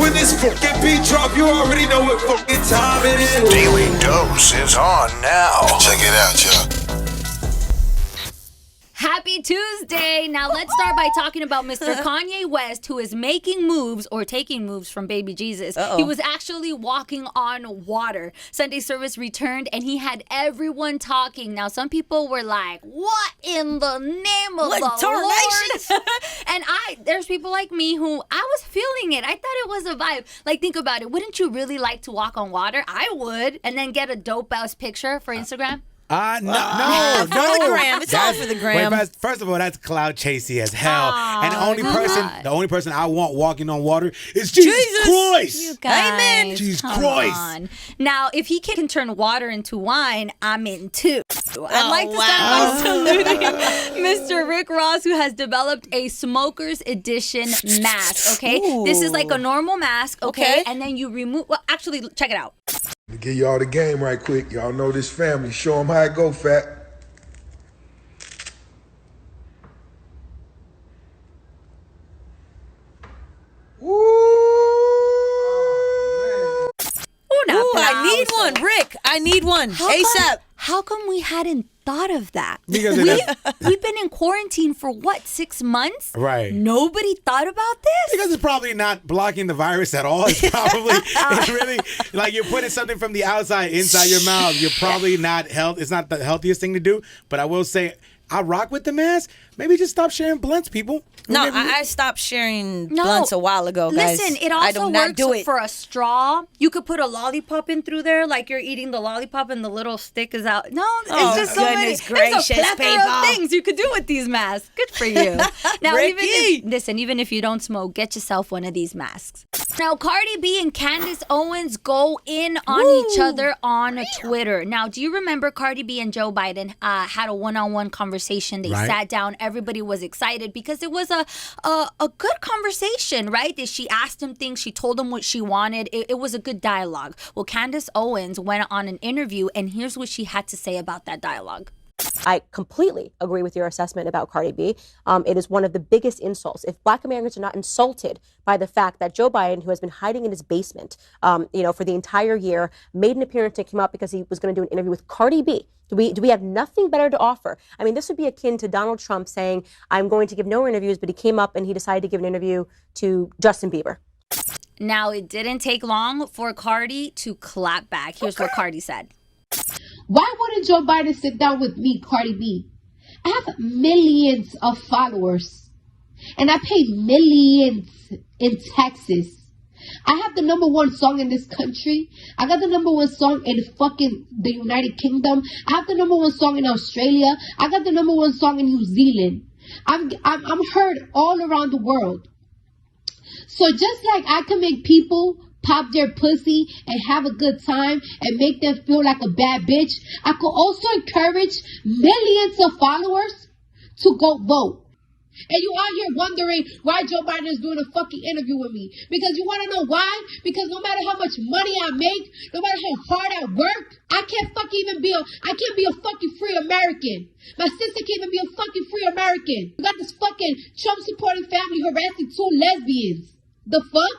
When this fucking beat drop, you already know what fucking time it is. Daily Dose is on now. Check it out, y'all. Happy Tuesday. Now let's start by talking about Mr. Kanye West, who is making moves or taking moves from baby Jesus. He was actually walking on water. Sunday service returned and he had everyone talking. Now some people were like, what in the name of the Lord? And there's people like me who I was feeling it. I thought it was a vibe. Like, think about it. Wouldn't you really like to walk on water? I would. And then get a dope ass picture for Instagram. No. For the gram. It's all for the gram. Wait, first of all, that's cloud chasey as hell. And the only person I want walking on water is Jesus Christ. You guys, amen. Jesus come Christ. on. Now, if he can turn water into wine, I'm in too. I'd like to start by saluting Mr. Rick Ross, who has developed a smoker's edition mask. Okay, this is like a normal mask. Okay, and then you remove. Well, actually, check it out. To give y'all the game right quick. Y'all know this family. Show them how it go, fat. Woo! I need one, Rick. I need one ASAP. How come we hadn't thought of that? Because we've been in quarantine for 6 months? Right. Nobody thought about this? Because it's probably not blocking the virus at all. It's probably, it's really, like you're putting something from the outside inside your mouth. You're probably not it's not the healthiest thing to do. But I will say, I rock with the mask. Maybe just stop sharing blunts, people. No, I stopped sharing blunts a while ago, guys. Listen, it also works for a straw. You could put a lollipop in through there, like you're eating the lollipop and the little stick is out. No, it's just so many. There's a plethora of things you could do with these masks. Good for you. Now, even if you don't smoke, get yourself one of these masks. Now, Cardi B and Candace Owens go in on each other on Twitter. Now, do you remember Cardi B and Joe Biden had a one-on-one conversation? They sat down. Everybody was excited because it was a good conversation, right? She asked him things. She told him what she wanted. It was a good dialogue. Well, Candace Owens went on an interview, and here's what she had to say about that dialogue. I completely agree with your assessment about Cardi B. It is one of the biggest insults. If Black Americans are not insulted by the fact that Joe Biden, who has been hiding in his basement, for the entire year, made an appearance and came out because he was going to do an interview with Cardi B. Do we have nothing better to offer? I mean, this would be akin to Donald Trump saying, I'm going to give no interviews, but he came up and he decided to give an interview to Justin Bieber. Now, it didn't take long for Cardi to clap back. Here's what Cardi said. Why wouldn't Joe Biden sit down with me, Cardi B? I have millions of followers, and I pay millions in taxes. I have the #1 song in this country. I got the #1 song in the United Kingdom. I have the #1 song in Australia. I got the #1 song in New Zealand. I'm heard all around the world. So just like I can make people pop their pussy and have a good time and make them feel like a bad bitch, I could also encourage millions of followers to go vote. And you out here wondering why Joe Biden is doing a fucking interview with me. Because you want to know why? Because no matter how much money I make, no matter how hard I work, I can't be a fucking free American. My sister can't even be a fucking free American. You got this fucking Trump supporting family harassing 2 lesbians. The fuck?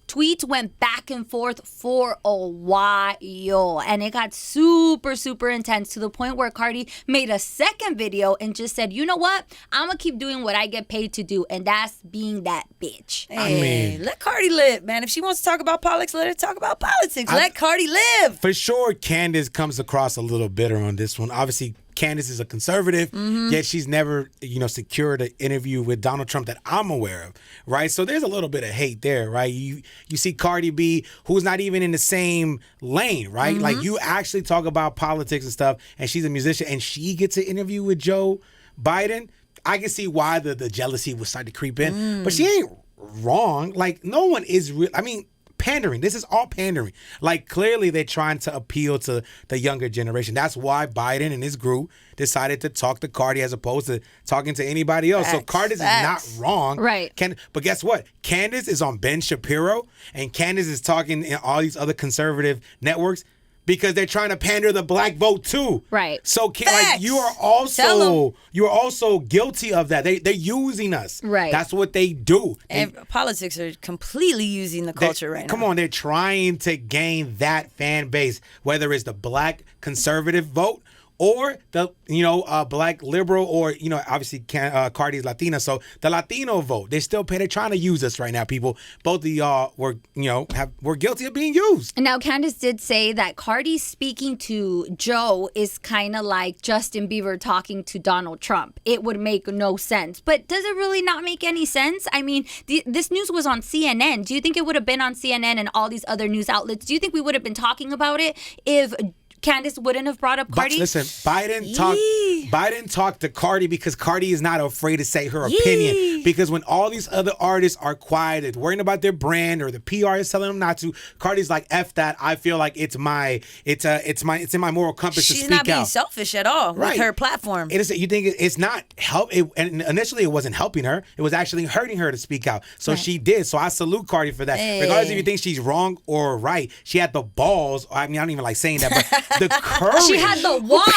Tweets went back and forth for a while, and it got super, super intense to the point where Cardi made a second video and just said, you know what? I'm going to keep doing what I get paid to do, and that's being that bitch. Hey, let Cardi live, man. If she wants to talk about politics, let her talk about politics. Let Cardi live. For sure, Candace comes across a little bitter on this one. Obviously, Candace is a conservative, yet she's never, secured an interview with Donald Trump that I'm aware of, right? So there's a little bit of hate there, right? You see Cardi B, who's not even in the same lane, right? Like, you actually talk about politics and stuff, and she's a musician, and she gets an interview with Joe Biden. I can see why the jealousy would start to creep in, but she ain't wrong. Like, no one is real. I mean, pandering. This is all pandering. Like, clearly they're trying to appeal to the younger generation. That's why Biden and his group decided to talk to Cardi as opposed to talking to anybody else. So Candace is not wrong. Right. But guess what? Candace is on Ben Shapiro, and Candace is talking in all these other conservative networks. because they're trying to pander the black vote too. Right. So like you are also guilty of that. They're using us. Right. That's what they do. And politics are completely using the culture right now. Come on, they're trying to gain that fan base, whether it's the black conservative vote or the black liberal, or obviously Cardi's Latina, so the Latino vote. They're trying to use us right now, people. Both of y'all were guilty of being used. And now Candace did say that Cardi speaking to Joe is kind of like Justin Bieber talking to Donald Trump. It would make no sense. But does it really not make any sense? I mean, this news was on CNN. Do you think it would have been on CNN and all these other news outlets? Do you think we would have been talking about it if Candace wouldn't have brought up Cardi? But listen, Biden talked to Cardi because Cardi is not afraid to say her opinion. Because when all these other artists are quiet and worrying about their brand, or the PR is telling them not to, Cardi's like, F that. I feel like it's in my moral compass to speak out. She's not being selfish at all with her platform. It is. You think it's not help? And initially, it wasn't helping her. It was actually hurting her to speak out. So she did. So I salute Cardi for that. Hey. Regardless if you think she's wrong or right, she had the balls. I mean, I don't even like saying that, but the courage. She had the wop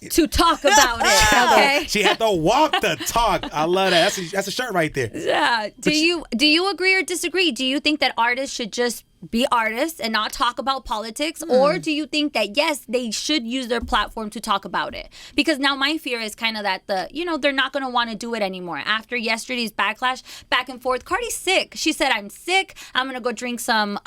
to talk about it. Okay. She had the walk to talk. I love that. That's a shirt right there. Yeah. Do you agree or disagree? Do you think that artists should just be artists and not talk about politics? Or do you think that, yes, they should use their platform to talk about it? Because now my fear is kind of that they're not going to want to do it anymore. After yesterday's backlash, back and forth, Cardi's sick. She said, I'm sick. I'm going to go drink some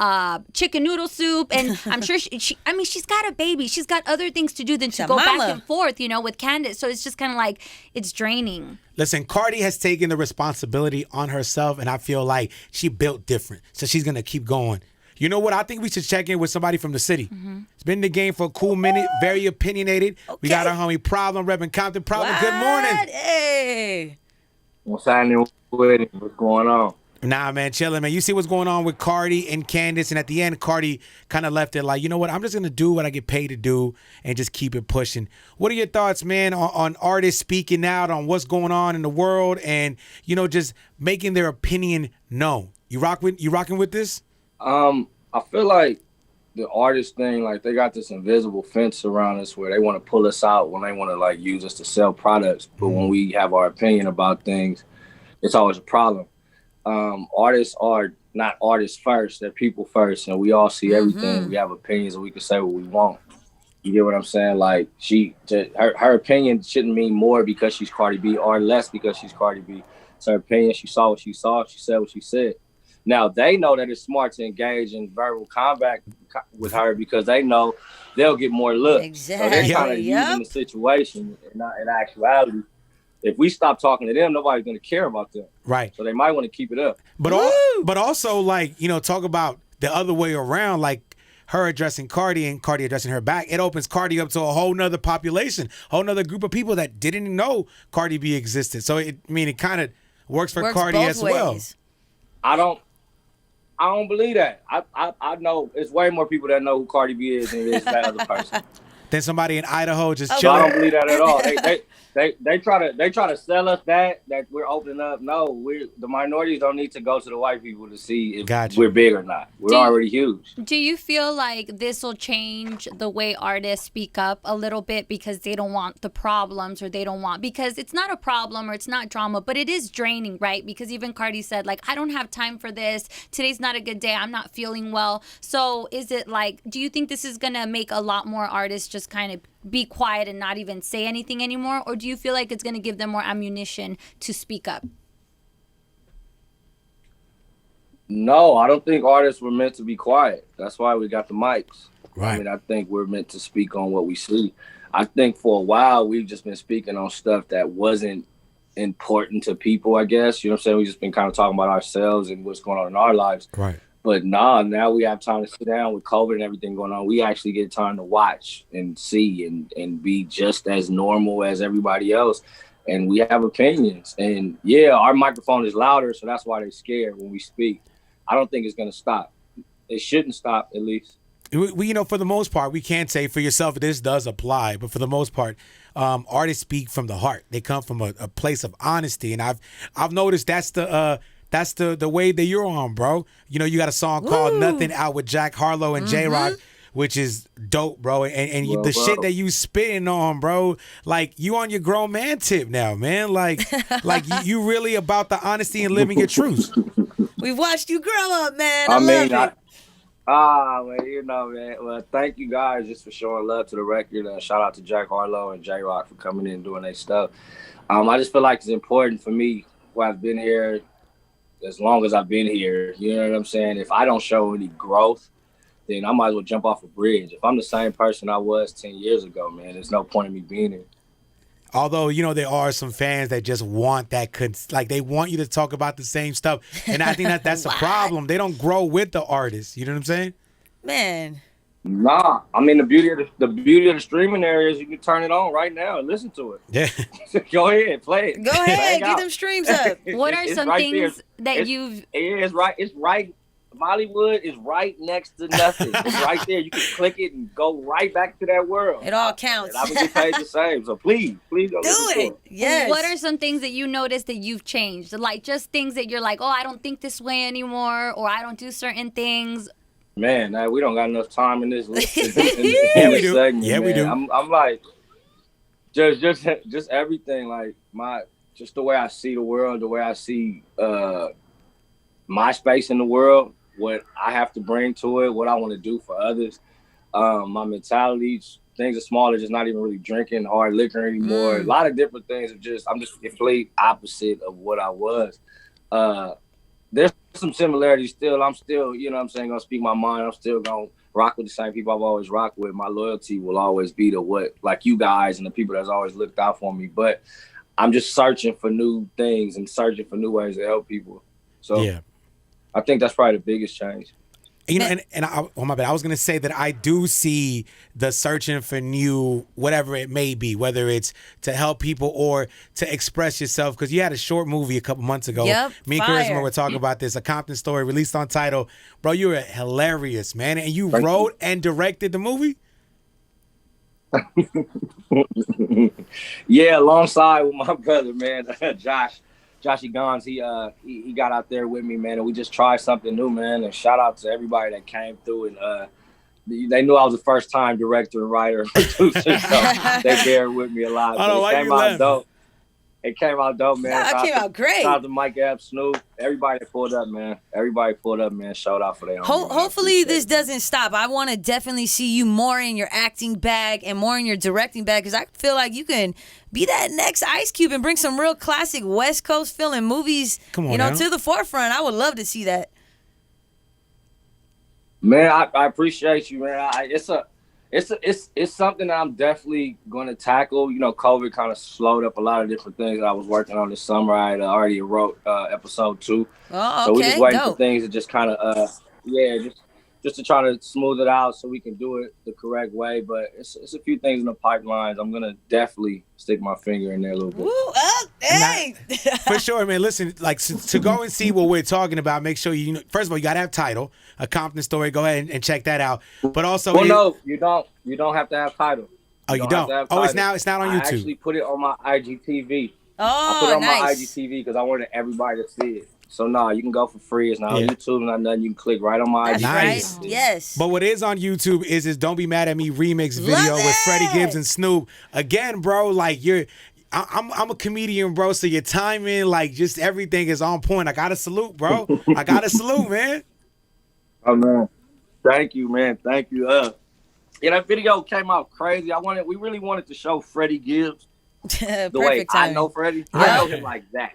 chicken noodle soup. And I'm sure she's got a baby. She's got other things to do than to go back and forth, with Candace. So it's just kind of like, it's draining. Listen, Cardi has taken the responsibility on herself, and I feel like she built different. So she's going to keep going. You know what? I think we should check in with somebody from the city. It's been in the game for a cool minute, very opinionated. Okay. We got our homie Problem, Reverend Compton. Problem, good morning. Hey. What's happening with it? What's going on? Nah, man, chilling, man. You see what's going on with Cardi and Candace, and at the end, Cardi kind of left it like, you know what? I'm just going to do what I get paid to do and just keep it pushing. What are your thoughts, man, on artists speaking out on what's going on in the world and, just making their opinion known? You rocking with this? I feel like the artist thing, like they got this invisible fence around us where they want to pull us out when they want to like use us to sell products. But when we have our opinion about things, it's always a problem. Artists are not artists first; they're people first, and we all see everything. We have opinions, and we can say what we want. You get what I'm saying? Like her opinion shouldn't mean more because she's Cardi B, or less because she's Cardi B. It's her opinion. She saw what she saw. She said what she said. Now, they know that it's smart to engage in verbal combat with her because they know they'll get more looks. Exactly. So they're kind of using the situation. And not in actuality, if we stop talking to them, nobody's going to care about them. Right. So they might want to keep it up. But also, like, talk about the other way around, like her addressing Cardi and Cardi addressing her back. It opens Cardi up to a whole nother population, whole nother group of people that didn't know Cardi B existed. So, it kind of works for Cardi as well. I don't believe that. I know it's way more people that know who Cardi B is than it is that other person. Then somebody in Idaho just So chilling. I don't believe that at all. They try to sell us that we're opening up. No, the minorities don't need to go to the white people to see if we're big or not. We're already huge. Do you feel like this will change the way artists speak up a little bit because they don't want the problems, or because it's not a problem or it's not drama, but it is draining, right? Because even Cardi said, like, I don't have time for this. Today's not a good day. I'm not feeling well. So is it like, do you think this is going to make a lot more artists just kind of be quiet and not even say anything anymore? Or do you feel like it's going to give them more ammunition to speak up? No, I don't think artists were meant to be quiet. That's why we got the mics. Right. I mean, I think we're meant to speak on what we see. I think for a while we've just been speaking on stuff that wasn't important to people, I guess. You know what I'm saying? We've just been kind of talking about ourselves and what's going on in our lives. Right. But now we have time to sit down with COVID and everything going on. We actually get time to watch and see and be just as normal as everybody else. And we have opinions. And yeah, our microphone is louder, so that's why they're scared when we speak. I don't think it's going to stop. It shouldn't stop, at least. We, for the most part, we can't say for yourself this does apply, but for the most part, artists speak from the heart. They come from a place of honesty, and I've noticed that's the way that you're on, bro. You got a song called Nothing out with Jack Harlow and J-Rock. which is dope, bro. And Well, the bro. shit that you spitting on, bro, like you on your grown man tip now, man. Like you really about the honesty and living your truth. We've watched you grow up, man. I I mean, love it. well, man. Well, thank you guys just for showing love to the record. Shout out to Jack Harlow and J Rock for coming in and doing their stuff. I just feel like it's important for me, who I've been here as long as I've been here. You know what I'm saying? If I don't show any growth, then I might as well jump off a bridge. If I'm the same person I was 10 years ago, man, there's no point in me being here. Although, there are some fans that just want that, like they want you to talk about the same stuff. And I think that's a problem. They don't grow with the artist. You know what I'm saying? Man. Nah, I mean, the beauty of the streaming area is you can turn it on right now and listen to it. Yeah. Go ahead, play it. Go ahead, get out. them streams up. What are some right things there. that you've... It's right. Mollywood is right next to nothing. It's right there. You can click it and go right back to that world. It all counts. And I would get paid the same. So please go Do it. Yes. What are some things that you noticed that you've changed? Like just things that you're like, oh, I don't think this way anymore, or I don't do certain things. Man, we don't got enough time in this. Yeah, we do. Segment, yeah, man. we do. I'm like, just everything. Like just the way I see the world, the way I see my space in the world, what I have to bring to it, what I want to do for others. My mentality, things are smaller, just not even really drinking hard liquor anymore. A lot of different things I'm just the complete opposite of what I was. There's some similarities still. I'm still, gonna speak my mind. I'm still gonna rock with the same people I've always rocked with. My loyalty will always be to like you guys and the people that's always looked out for me. But I'm just searching for new things and searching for new ways to help people. So yeah. I think that's probably the biggest change. My bad. I was gonna say that I do see the searching for new, whatever it may be, whether it's to help people or to express yourself. Because you had a short movie a couple months ago. Yep, Me and fire. Charisma were talking about this. A Compton Story released on Tidal. Bro, you were hilarious, man. And you wrote and directed the movie. Yeah, alongside with my brother, man, Joshy Gons, he got out there with me, man, and we just tried something new, man. And shout out to everybody that came through, and they knew I was a first-time director and writer and producer, so they bear with me a lot. I don't know why you laughing. Dope. It came out dope, man. Nah, it came out great. Shout out to Mike Ebb, Snoop, everybody that pulled up, man. Shout out for their own. Hopefully this doesn't stop. I want to definitely see you more in your acting bag and more in your directing bag, because I feel like you can be that next Ice Cube and bring some real classic West Coast feeling movies, Come on now. to the forefront. I would love to see that. Man, I appreciate you, man. It's something that I'm definitely going to tackle. COVID kind of slowed up a lot of different things that I was working on this summer. I had already wrote episode 2. Oh, okay. So we're just waiting Dope. for things to just kind of, just to try to smooth it out so we can do it the correct way. But it's a few things in the pipelines. I'm going to definitely stick my finger in there a little bit. Woo, hey. For sure, man. Listen, like to go and see what we're talking about, make sure first of all, you gotta have Tidal, A Compton Story. Go ahead and check that out. But also, no, you don't. You don't have to have Tidal. Oh, you don't. Oh, it's not on YouTube. I actually put it on my IGTV. Oh, I put it on nice. my IGTV because I wanted everybody to see it. So you can go for free. It's not on YouTube, not nothing. You can click right on my That's IGTV. Nice. right. Yes. But what is on YouTube is Don't Be Mad at Me remix video Love with Freddie it. Gibbs and Snoop. Again, bro, like I'm a comedian, bro. So your timing, like just everything is on point. I gotta salute, bro. I gotta salute, man. Oh man, thank you, man. Thank you. That video came out crazy. We really wanted to show Freddie Gibbs the way I know Freddie. I know him like that.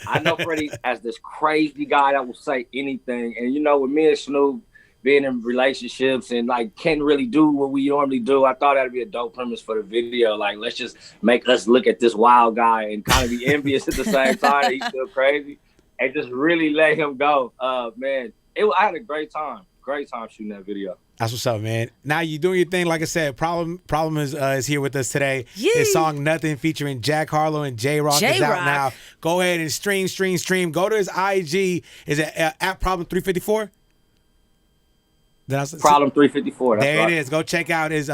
I know Freddie as this crazy guy that will say anything. And with me and Snoop being in relationships and like can't really do what we normally do, I thought that'd be a dope premise for the video. Like, let's just make us look at this wild guy and kind of be envious at the same time. He's still crazy, and just really let him go. Man, I had a great time shooting that video. That's what's up, man. Now you doing your thing. Like I said, Problem is here with us today. Yee. His song Nothing featuring Jack Harlow and J Rock is out now. Go ahead and stream. Go to his IG. Is it at Problem 354? Problem 354. That's There right. it is. Go check out his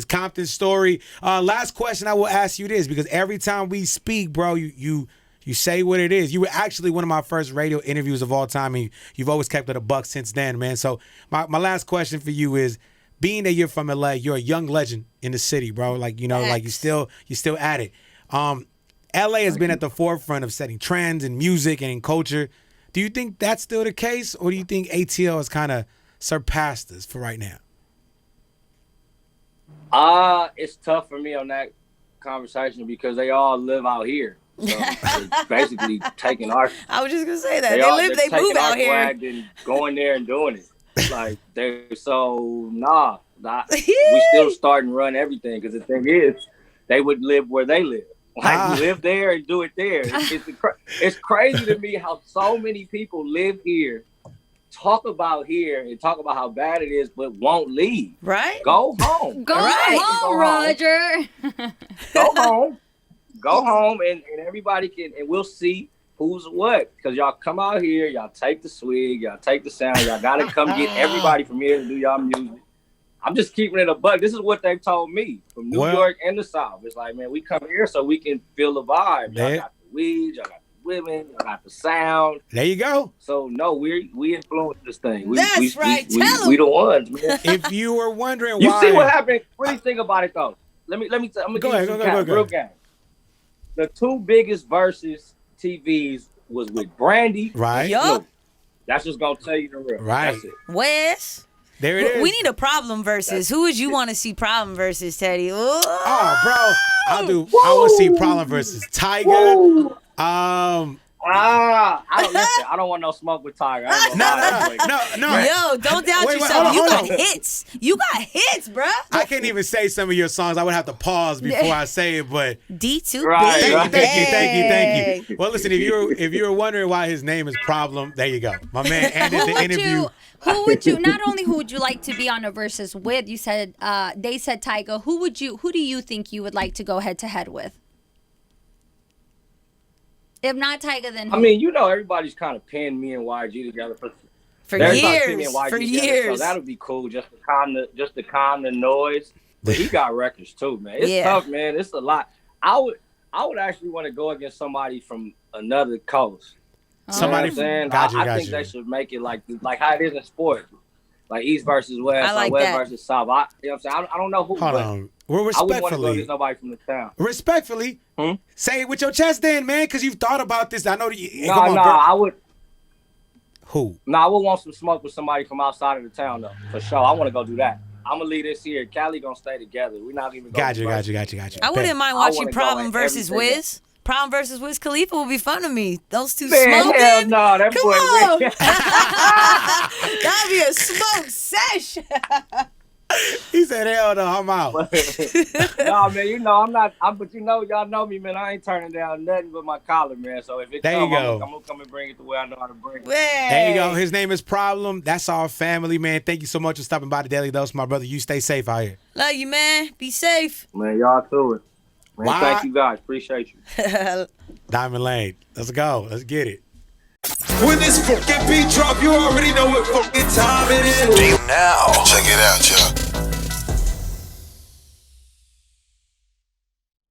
Compton Story. Last question I will ask you this, because every time we speak, bro, you say what it is. You were actually one of my first radio interviews of all time, and you've always kept it a buck since then, man. So my last question for you is, being that you're from LA, you're a young legend in the city, bro. Like, you know, like you're still at it. LA has been at the forefront of setting trends in music and in culture. Do you think that's still the case, or do you think ATL has kind of surpassed us for right now? It's tough for me on that conversation because they all live out here. So they're basically taking our. I was just gonna say that They move out here and going there and doing it. Like we still start and run everything because the thing is, they would live where they live. Like live there and do it there. It's crazy to me how so many people live here, talk about here and talk about how bad it is, but won't leave. Right? Go home. Go home, Roger. Go home. Go home and everybody can, and we'll see who's what. Because y'all come out here, y'all take the swig, y'all take the sound, y'all got to come get everybody from here to do y'all music. I'm just keeping it a buck. This is what they've told me from New York and the South. It's like, man, we come here so we can feel the vibe. Y'all got the weed, y'all got the women, y'all got the sound. There you go. So, no, we influence this thing. That's right. We the ones, man. If you were wondering why. You see what happened? Really think about it, though. Let me. I'm going to give you some real game. The two biggest versus TVs was with Brandy. Right. Yup. That's just going to tell you the real. Right. That's it. Wes. There it is. We need a problem versus. Who would you want to see problem versus, Teddy? Ooh. Oh, bro. I want to see problem versus Tiger. I don't want no smoke with Tiger. No. Yo, don't doubt yourself. You got hits. You got hits, bruh. I can't even say some of your songs. I would have to pause before I say it, but D2 Right. Thank you. Well, listen, if you were wondering why his name is Problem, there you go. My man ended the interview. Who would you like to be on a versus with? You said they said Tyga. Who do you think you would like to go head to head with? If not Tyga, then who? I mean, everybody's kind of pinned me and YG together for So years. that'll be cool just to calm the noise. But he got records too, man. It's tough, man. It's a lot. I would actually want to go against somebody from another coast. Somebody from I think they should make it like how it is in sports. Like East versus West, like West that. versus South. You know what I'm saying? I don't know who. Hold on. Well, I wouldn't want to go respectfully. against nobody from the town. Respectfully, say it with your chest then, man, because you've thought about this. I know that you. I would. Who? No, I would want some smoke with somebody from outside of the town, though, for sure. I want to go do that. I'm going to leave this here. Cali going to stay together. We're not even going to Got you. I wouldn't mind watching Problem versus Wiz. Problem versus Wiz Khalifa would be fun to me. Those two smoking. Hell no, that Come on. boy. That'd be a smoke sesh. He said, hell no, I'm out. No, man, I'm not. But y'all know me, man. I ain't turning down nothing but my collar, man. So if it there comes, you go. I'm going to come and bring it the way I know how to bring it. There you go. His name is Problem. That's our family, man. Thank you so much for stopping by the Daily Dose, my brother. You stay safe out here. Love you, man. Be safe. Man, y'all to it. Man, thank you guys. Appreciate you. Diamond Lane. Let's go. Let's get it. When this fucking beat drop, you already know what fucking time it is. Now, check it out, y'all.